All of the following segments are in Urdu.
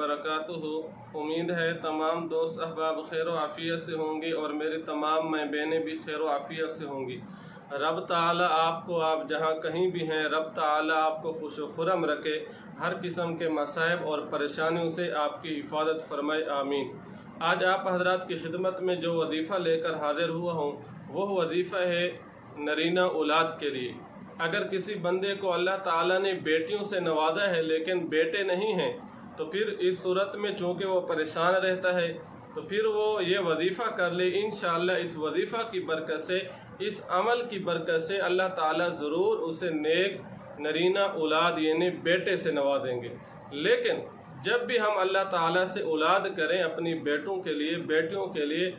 وبرکاتہ۔ امید ہے تمام دوست احباب خیر و عافیت سے ہوں گی اور میری تمام ماں بہنیں بھی خیر و عافیت سے ہوں گی۔ رب تعالی آپ کو، آپ جہاں کہیں بھی ہیں، رب تعالی آپ کو خوش و خرم رکھے، ہر قسم کے مصائب اور پریشانیوں سے آپ کی حفاظت فرمائے، آمین۔ آج آپ حضرات کی خدمت میں جو وظیفہ لے کر حاضر ہوا ہوں وہ وظیفہ ہے نرینہ اولاد کے لیے۔ اگر کسی بندے کو اللہ تعالیٰ نے بیٹیوں سے نوازا ہے لیکن بیٹے نہیں ہیں تو پھر اس صورت میں چونکہ وہ پریشان رہتا ہے تو پھر وہ یہ وظیفہ کر لے، انشاءاللہ اس وظیفہ کی برکت سے، اس عمل کی برکت سے اللہ تعالیٰ ضرور اسے نیک نرینہ اولاد یعنی بیٹے سے نوازیں گے۔ لیکن جب بھی ہم اللہ تعالیٰ سے اولاد کریں اپنی بیٹوں کے لیے، بیٹیوں کے لیے،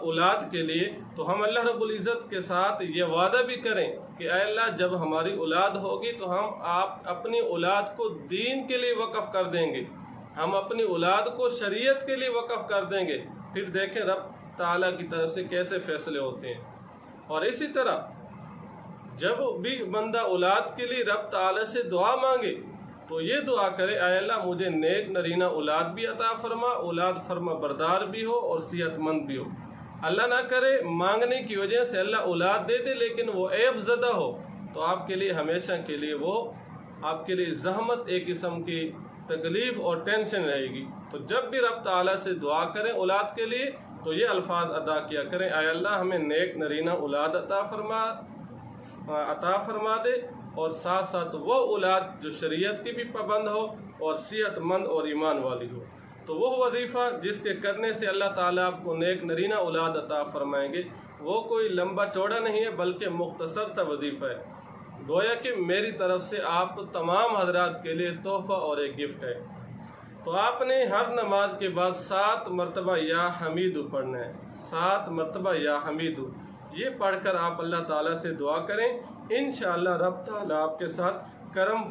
اولاد کے لیے، تو ہم اللہ رب العزت کے ساتھ یہ وعدہ بھی کریں کہ اے اللہ جب ہماری اولاد ہوگی تو ہم اپنی اولاد کو دین کے لیے وقف کر دیں گے، ہم اپنی اولاد کو شریعت کے لیے وقف کر دیں گے۔ پھر دیکھیں رب تعالیٰ کی طرف سے کیسے فیصلے ہوتے ہیں۔ اور اسی طرح جب بھی بندہ اولاد کے لیے رب تعالیٰ سے دعا مانگے تو یہ دعا کرے اے اللہ مجھے نیک نرینہ اولاد بھی عطا فرما، اولاد فرما بردار بھی ہو اور صحت مند بھی ہو۔ اللہ نہ کرے مانگنے کی وجہ سے اللہ اولاد دے دے لیکن وہ عیب زدہ ہو تو آپ کے لیے ہمیشہ کے لیے وہ آپ کے لیے زحمت، ایک قسم کی تکلیف اور ٹینشن رہے گی۔ تو جب بھی رب تعالیٰ سے دعا کریں اولاد کے لیے تو یہ الفاظ ادا کیا کریں اے اللہ ہمیں نیک نرینہ اولاد عطا فرما دے، اور ساتھ ساتھ وہ اولاد جو شریعت کی بھی پابند ہو اور صحت مند اور ایمان والی ہو۔ تو وہ وظیفہ جس کے کرنے سے اللہ تعالیٰ آپ کو نیک نرینہ اولاد عطا فرمائیں گے وہ کوئی لمبا چوڑا نہیں ہے بلکہ مختصر سا وظیفہ ہے، گویا کہ میری طرف سے آپ تمام حضرات کے لیے تحفہ اور ایک گفٹ ہے۔ تو آپ نے ہر نماز کے بعد 7 مرتبہ یا حمیدو پڑھنا ہے، 7 مرتبہ یا حمیدو، یہ پڑھ کر آپ اللہ تعالیٰ سے دعا کریں، انشاءاللہ رب تعالیٰ آپ کے ساتھ کرم